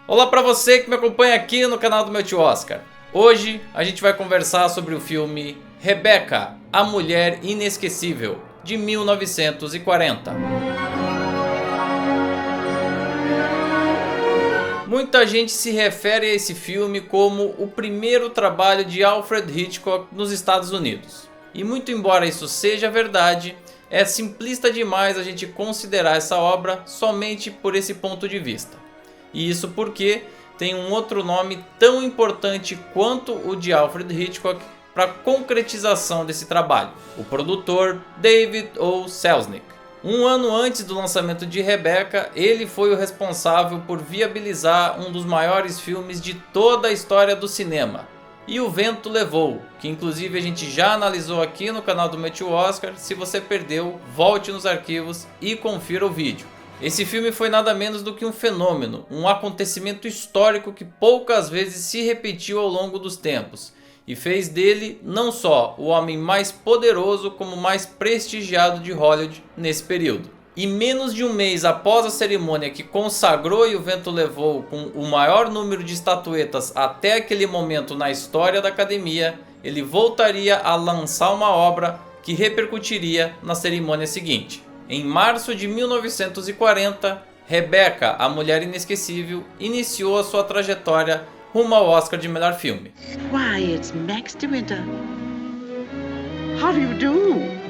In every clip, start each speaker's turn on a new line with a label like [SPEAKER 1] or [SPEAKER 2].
[SPEAKER 1] Olá para você que me acompanha aqui no canal do meu tio Oscar. Hoje a gente vai conversar sobre o filme Rebecca, a Mulher Inesquecível, de 1940. Muita gente se refere a esse filme como o primeiro trabalho de Alfred Hitchcock nos Estados Unidos. E muito embora isso seja verdade, é simplista demais a gente considerar essa obra somente por esse ponto de vista. E isso porque tem um outro nome tão importante quanto o de Alfred Hitchcock para a concretização desse trabalho: o produtor David O. Selznick. Um ano antes do lançamento de Rebecca, ele foi o responsável por viabilizar um dos maiores filmes de toda a história do cinema, E o Vento Levou, que inclusive a gente já analisou aqui no canal do meu tio Oscar. Se você perdeu, volte nos arquivos e confira o vídeo. Esse filme foi nada menos do que um fenômeno, um acontecimento histórico que poucas vezes se repetiu ao longo dos tempos, e fez dele não só o homem mais poderoso, como mais prestigiado de Hollywood nesse período. E menos de um mês após a cerimônia que consagrou E o Vento Levou com o maior número de estatuetas até aquele momento na história da academia, ele voltaria a lançar uma obra que repercutiria na cerimônia seguinte. Em março de 1940, Rebecca, a Mulher Inesquecível, iniciou a sua trajetória rumo ao Oscar de melhor filme.
[SPEAKER 2] Why, it's Max de Winter. How do you do?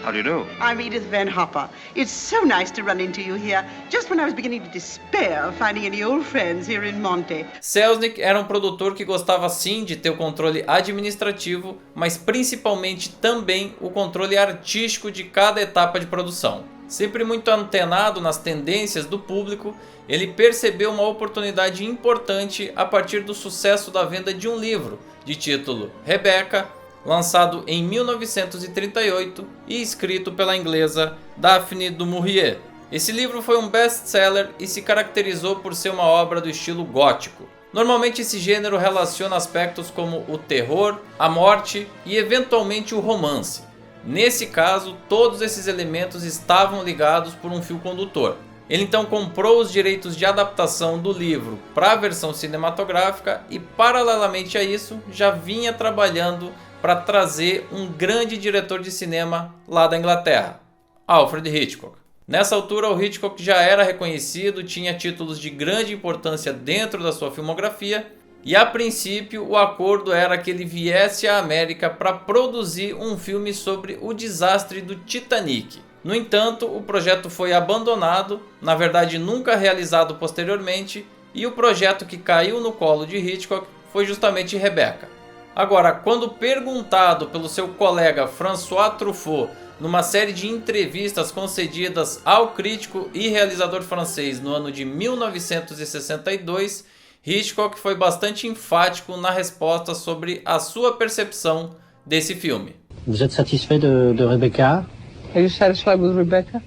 [SPEAKER 3] How do you do?
[SPEAKER 2] I'm Edith Van Hopper. It's so nice to run into you here, just when I was beginning to despair of finding any old friends here in Monte.
[SPEAKER 1] Selznick era um produtor que gostava sim de ter o controle administrativo, mas principalmente também o controle artístico de cada etapa de produção. Sempre muito antenado nas tendências do público, ele percebeu uma oportunidade importante a partir do sucesso da venda de um livro de título Rebecca, lançado em 1938 e escrito pela inglesa Daphne du Maurier. Esse livro foi um best-seller e se caracterizou por ser uma obra do estilo gótico. Normalmente esse gênero relaciona aspectos como o terror, a morte e eventualmente o romance. Nesse caso, todos esses elementos estavam ligados por um fio condutor. Ele então comprou os direitos de adaptação do livro para a versão cinematográfica e, paralelamente a isso, já vinha trabalhando para trazer um grande diretor de cinema lá da Inglaterra, Alfred Hitchcock. Nessa altura, o Hitchcock já era reconhecido, tinha títulos de grande importância dentro da sua filmografia, e a princípio o acordo era que ele viesse à América para produzir um filme sobre o desastre do Titanic. No entanto, o projeto foi abandonado, na verdade nunca realizado posteriormente, e o projeto que caiu no colo de Hitchcock foi justamente Rebecca. Agora, quando perguntado pelo seu colega François Truffaut numa série de entrevistas concedidas ao crítico e realizador francês no ano de 1962, Hitchcock foi bastante enfático na resposta sobre a sua percepção desse filme.
[SPEAKER 4] Vous êtes satisfait de Rebecca?
[SPEAKER 5] Are you satisfied with Rebecca?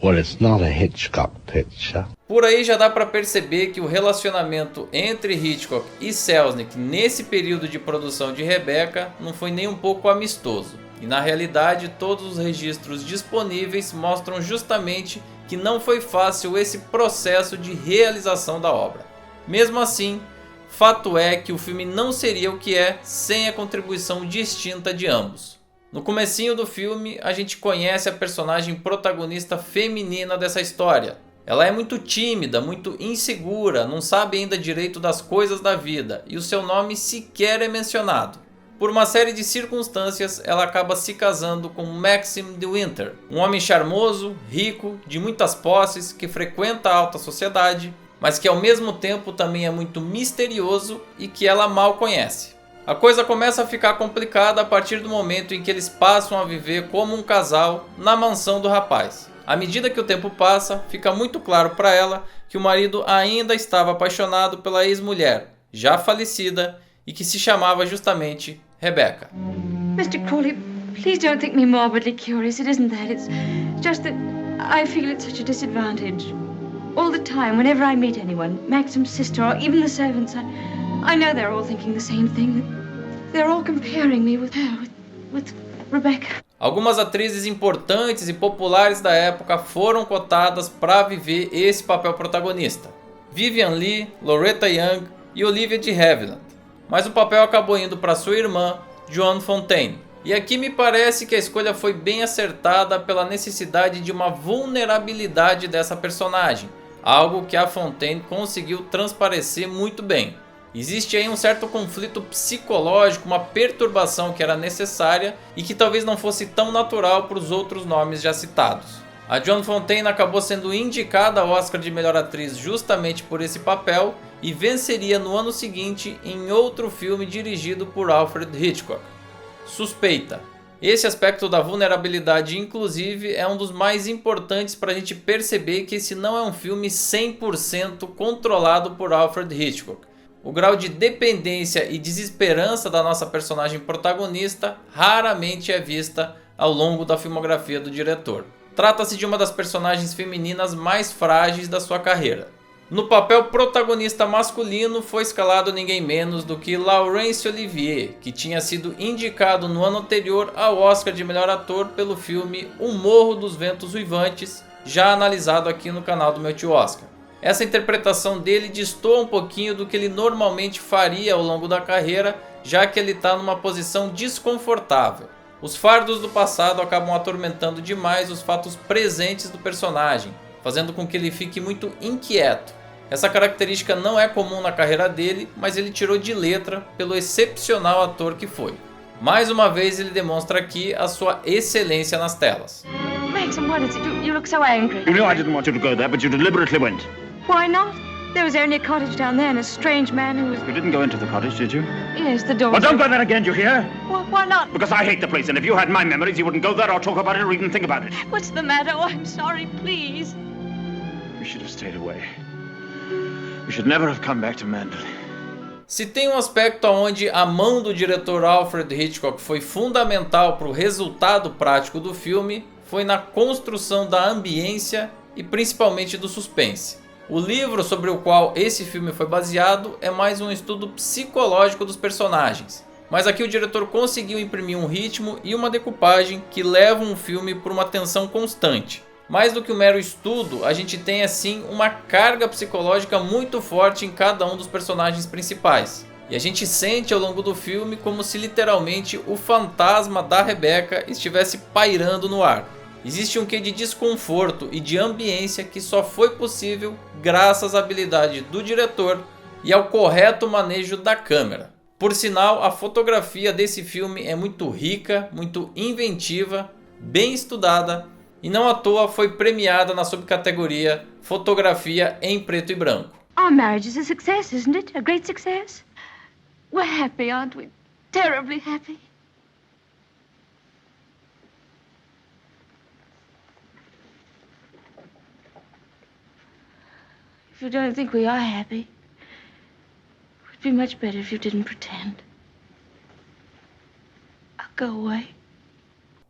[SPEAKER 3] Well, it's not a Hitchcock picture.
[SPEAKER 1] Por aí já dá para perceber que o relacionamento entre Hitchcock e Selznick nesse período de produção de Rebecca não foi nem um pouco amistoso. E na realidade todos os registros disponíveis mostram justamente que não foi fácil esse processo de realização da obra. Mesmo assim, fato é que o filme não seria o que é sem a contribuição distinta de ambos. No comecinho do filme, a gente conhece a personagem protagonista feminina dessa história. Ela é muito tímida, muito insegura, não sabe ainda direito das coisas da vida, e o seu nome sequer é mencionado. Por uma série de circunstâncias, ela acaba se casando com Maxim de Winter, um homem charmoso, rico, de muitas posses, que frequenta a alta sociedade, mas que ao mesmo tempo também é muito misterioso e que ela mal conhece. A coisa começa a ficar complicada a partir do momento em que eles passam a viver como um casal na mansão do rapaz. À medida que o tempo passa, fica muito claro para ela que o marido ainda estava apaixonado pela ex-mulher, já falecida, e que se chamava justamente Rebecca.
[SPEAKER 6] Mr. Crawley, please don't think me morbidly curious. It isn't that. It's just that I feel at such a disadvantage. All the time, whenever I meet anyone, Maxim's sister or even the servants, I know they're all thinking the same thing. They're all comparing me with her, with Rebecca.
[SPEAKER 1] Algumas atrizes importantes e populares da época foram cotadas para viver esse papel protagonista: Vivien Leigh, Loretta Young e Olivia de Havilland. Mas o papel acabou indo para sua irmã, Joan Fontaine. E aqui me parece que a escolha foi bem acertada pela necessidade de uma vulnerabilidade dessa personagem, algo que a Fontaine conseguiu transparecer muito bem. Existe aí um certo conflito psicológico, uma perturbação que era necessária e que talvez não fosse tão natural para os outros nomes já citados. A Joan Fontaine acabou sendo indicada ao Oscar de Melhor Atriz justamente por esse papel e venceria no ano seguinte em outro filme dirigido por Alfred Hitchcock, Suspeita. Esse aspecto da vulnerabilidade, inclusive, é um dos mais importantes para a gente perceber que esse não é um filme 100% controlado por Alfred Hitchcock. O grau de dependência e desesperança da nossa personagem protagonista raramente é vista ao longo da filmografia do diretor. Trata-se de uma das personagens femininas mais frágeis da sua carreira. No papel protagonista masculino foi escalado ninguém menos do que Laurence Olivier, que tinha sido indicado no ano anterior ao Oscar de Melhor Ator pelo filme O Morro dos Ventos Uivantes, já analisado aqui no canal do Meu Tio Oscar. Essa interpretação dele destoa um pouquinho do que ele normalmente faria ao longo da carreira, já que ele está numa posição desconfortável. Os fardos do passado acabam atormentando demais os fatos presentes do personagem, fazendo com que ele fique muito inquieto. Essa característica não é comum na carreira dele, mas ele tirou de letra pelo excepcional ator que foi. Mais uma vez ele demonstra aqui a sua excelência nas telas.
[SPEAKER 6] Maxim, what is it? You look so angry.
[SPEAKER 3] You know I didn't want you to go there, but you deliberately went.
[SPEAKER 6] Why not? There was only a cottage down there and a strange man who was...
[SPEAKER 3] You didn't go into the cottage, did you?
[SPEAKER 6] Yes, the door
[SPEAKER 3] Well,
[SPEAKER 6] was...
[SPEAKER 3] don't go there again, do you hear?
[SPEAKER 6] Why not?
[SPEAKER 3] Because I hate the place, and if you had my memories, you wouldn't go there or talk about it or even think about it.
[SPEAKER 6] What's the matter? Oh, I'm sorry, please.
[SPEAKER 3] You should have stayed away. You should never have come back to Manderley.
[SPEAKER 1] Se tem um aspecto onde a mão do diretor Alfred Hitchcock foi fundamental para o resultado prático do filme, foi na construção da ambiência e principalmente do suspense. O livro sobre o qual esse filme foi baseado é mais um estudo psicológico dos personagens, mas aqui o diretor conseguiu imprimir um ritmo e uma decupagem que levam um filme por uma tensão constante. Mais do que um mero estudo, a gente tem assim uma carga psicológica muito forte em cada um dos personagens principais. E a gente sente ao longo do filme como se literalmente o fantasma da Rebecca estivesse pairando no ar. Existe um quê de desconforto e de ambiência que só foi possível graças à habilidade do diretor e ao correto manejo da câmera. Por sinal, a fotografia desse filme é muito rica, muito inventiva, bem estudada e não à toa foi premiada na subcategoria Fotografia em Preto e Branco.
[SPEAKER 6] Our marriage is a success, isn't it? A great success? We're happy, aren't we? Terribly happy. If you don't think we are happy, it would be much better if you didn't pretend. I'll go away.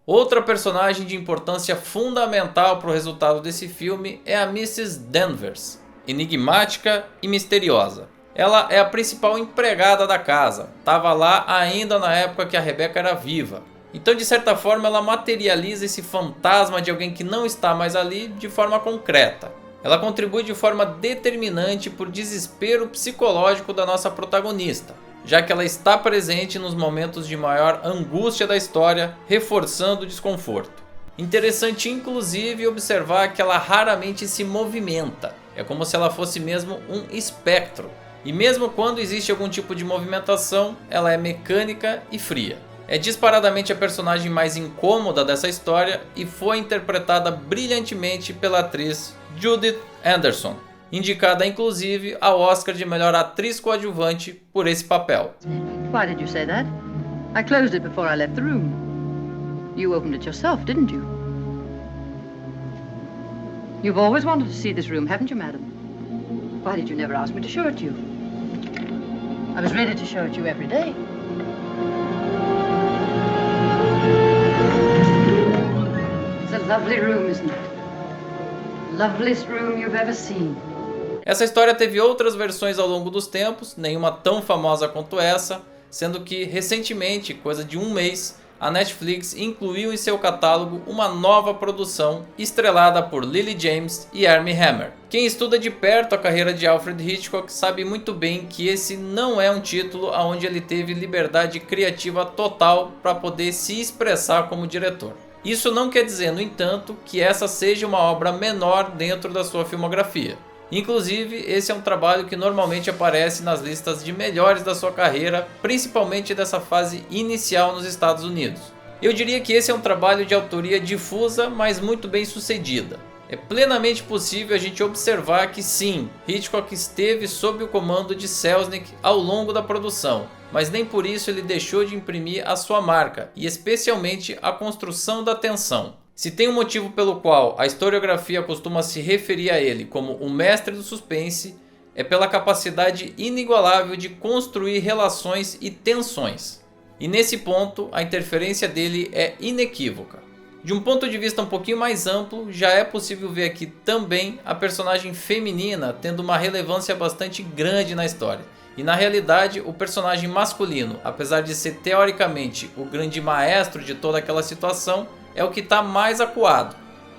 [SPEAKER 1] Outra personagem de importância fundamental para o resultado desse filme é a Mrs. Danvers, enigmática e misteriosa. Ela é a principal empregada da casa, estava lá ainda na época que a Rebecca era viva. Então, de certa forma, ela materializa esse fantasma de alguém que não está mais ali de forma concreta. Ela contribui de forma determinante para o desespero psicológico da nossa protagonista, já que ela está presente nos momentos de maior angústia da história, reforçando o desconforto. Interessante inclusive observar que ela raramente se movimenta, é como se ela fosse mesmo um espectro. E mesmo quando existe algum tipo de movimentação, ela é mecânica e fria. É disparadamente a personagem mais incômoda dessa história e foi interpretada brilhantemente pela atriz Judith Anderson, indicada inclusive ao Oscar de Melhor Atriz Coadjuvante por esse papel.
[SPEAKER 7] Why did you say that? I closed it before I left the room. You opened it yourself, didn't you? You've always wanted to see this room, haven't you, madam? Why did you never ask me to show it to you? I was ready to show it to you every day. It's a lovely room, isn't it? Loveliest room you've ever seen.
[SPEAKER 1] Essa história teve outras versões ao longo dos tempos, nenhuma tão famosa quanto essa, sendo que recentemente, coisa de um mês, a Netflix incluiu em seu catálogo uma nova produção estrelada por Lily James e Armie Hammer. Quem estuda de perto a carreira de Alfred Hitchcock sabe muito bem que esse não é um título onde ele teve liberdade criativa total para poder se expressar como diretor. Isso não quer dizer, no entanto, que essa seja uma obra menor dentro da sua filmografia. Inclusive, esse é um trabalho que normalmente aparece nas listas de melhores da sua carreira, principalmente dessa fase inicial nos Estados Unidos. Eu diria que esse é um trabalho de autoria difusa, mas muito bem sucedida. É plenamente possível a gente observar que sim, Hitchcock esteve sob o comando de Selznick ao longo da produção, mas nem por isso ele deixou de imprimir a sua marca, e especialmente a construção da tensão. Se tem um motivo pelo qual a historiografia costuma se referir a ele como o mestre do suspense, é pela capacidade inigualável de construir relações e tensões. E nesse ponto, a interferência dele é inequívoca. De um ponto de vista um pouquinho mais amplo, já é possível ver aqui também a personagem feminina tendo uma relevância bastante grande na história. E na realidade, o personagem masculino, apesar de ser teoricamente o grande maestro de toda aquela situação, é o que está mais acuado.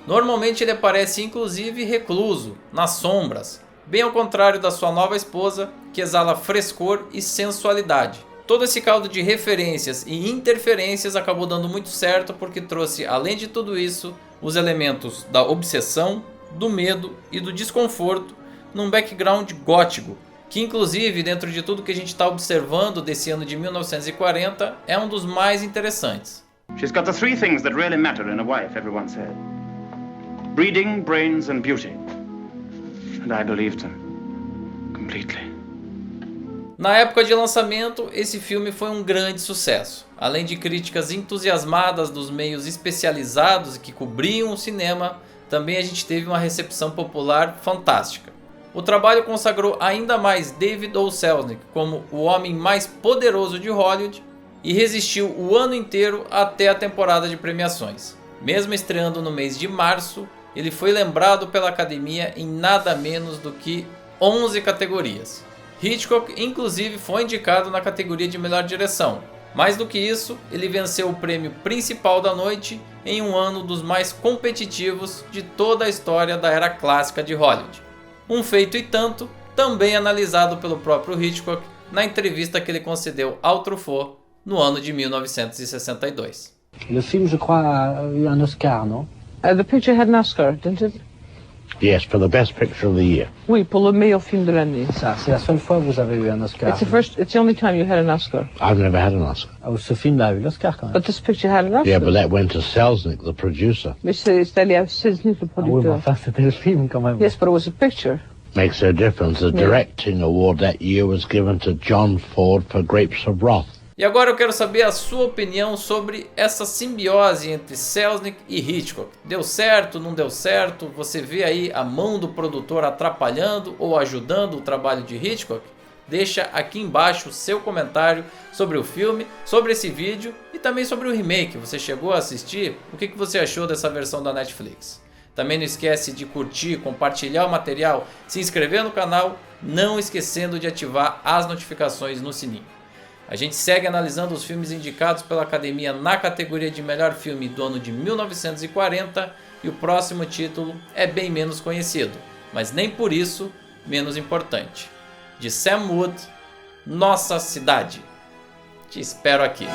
[SPEAKER 1] Normalmente ele aparece inclusive recluso, nas sombras, bem ao contrário da sua nova esposa, que exala frescor e sensualidade. Todo esse caldo de referências e interferências acabou dando muito certo porque trouxe, além de tudo isso, os elementos da obsessão, do medo e do desconforto num background gótico, que inclusive dentro de tudo que a gente está observando desse ano de 1940 é um dos mais interessantes.
[SPEAKER 3] She's got the three things that really matter in a wife, everyone said. Breeding, brains and beauty. And I believed them. Completely.
[SPEAKER 1] Na época de lançamento, esse filme foi um grande sucesso. Além de críticas entusiasmadas dos meios especializados que cobriam o cinema, também a gente teve uma recepção popular fantástica. O trabalho consagrou ainda mais David O. Selznick como o homem mais poderoso de Hollywood e resistiu o ano inteiro até a temporada de premiações. Mesmo estreando no mês de março, ele foi lembrado pela Academia em nada menos do que 11 categorias. Hitchcock inclusive foi indicado na categoria de melhor direção. Mais do que isso, ele venceu o prêmio principal da noite em um ano dos mais competitivos de toda a história da era clássica de Hollywood. Um feito e tanto, também analisado pelo próprio Hitchcock na entrevista que ele concedeu ao Truffaut no ano de 1962.
[SPEAKER 4] Le film, je crois, a eu un Oscar, non?
[SPEAKER 5] The picture had an Oscar, didn't it?
[SPEAKER 8] Yes, for the best picture of the year.
[SPEAKER 5] Oui, pour le meilleur film de l'année.
[SPEAKER 4] Ça, c'est la seule fois que vous avez eu un Oscar.
[SPEAKER 5] It's the only time you had an Oscar.
[SPEAKER 8] I've never had an Oscar.
[SPEAKER 4] Ah, ce film a eu l'Oscar quand même.
[SPEAKER 5] But this picture had an Oscar.
[SPEAKER 8] Yeah, but that went to Selznick, the producer.
[SPEAKER 5] Mais c'est allé à Selznick, le
[SPEAKER 4] Ah oui, mais
[SPEAKER 5] producteur.
[SPEAKER 4] enfin, c'était le film quand même.
[SPEAKER 5] Yes, but it was a picture.
[SPEAKER 8] Makes a difference. The directing award that year was given to John Ford for Grapes of Wrath.
[SPEAKER 1] E agora eu quero saber a sua opinião sobre essa simbiose entre Selznick e Hitchcock. Deu certo, não deu certo? Você vê aí a mão do produtor atrapalhando ou ajudando o trabalho de Hitchcock? Deixa aqui embaixo o seu comentário sobre o filme, sobre esse vídeo e também sobre o remake. Você chegou a assistir? O que você achou dessa versão da Netflix? Também não esquece de curtir, compartilhar o material, se inscrever no canal, não esquecendo de ativar as notificações no sininho. A gente segue analisando os filmes indicados pela Academia na categoria de melhor filme do ano de 1940 e o próximo título é bem menos conhecido, mas nem por isso menos importante. De Sam Wood, Nossa Cidade. Te espero aqui.